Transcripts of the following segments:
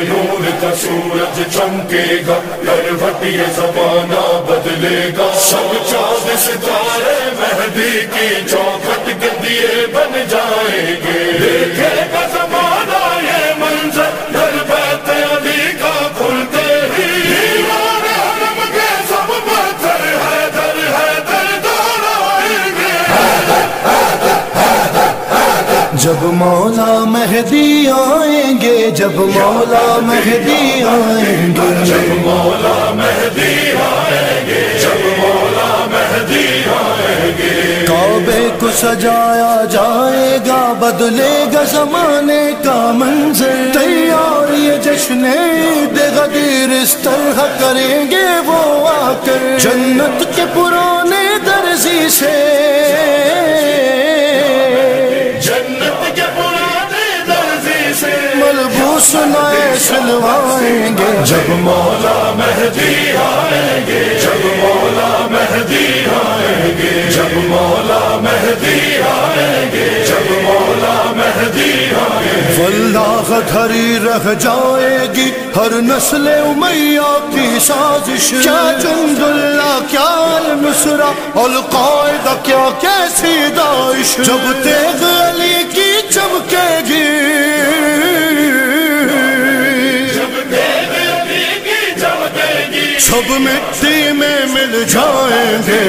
نور کا سورج چمکے گا، کروٹ یہ زمانہ بدلے گا، سب چاند ستارے مہدی کی چوکھٹ کے دیے بن جائیں گے، دیکھے گا زمانہ یہ منظر گھر بیت علی کا کھلتے ہی، دیوار حرم کے سب پتھر حیدر حیدر دوڑائیں گے۔ جب مولا مہدی آئیں گے، جب مولا مہدی آئیں گے، جب مولا مہدی آئیں گے، جب مولا مہدی آئیں گے، کعبے کو سجایا جائے گا، بدلے گا زمانے کا منظر، تیار یہ جشن عید غدیر اس طرح کریں گے وہ آ کر، جنت کے پرانے درزی سے ملبوس نئے سلوائیں گے، جب مولا مہدی آئیں گے، جب مولا مہدی آئیں گے، جب مولا مہدی آئیں گے، جب مولا مہدی آئیں گے، واللہ گھری رہ جائے گی ہر نسل امیہ کی سازش، کیا جند اللہ کیا النصرہ القاعدہ کیا کیسی داعش، جب تیغ علی کی چمکے گی، سب مٹی میں مل جائیں گے،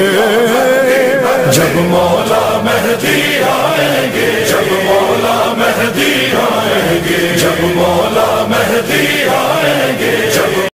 جب مولا مہدی آئیں گے، جب مولا مہدی آئیں گے، جب مولا مہدی آئیں گے۔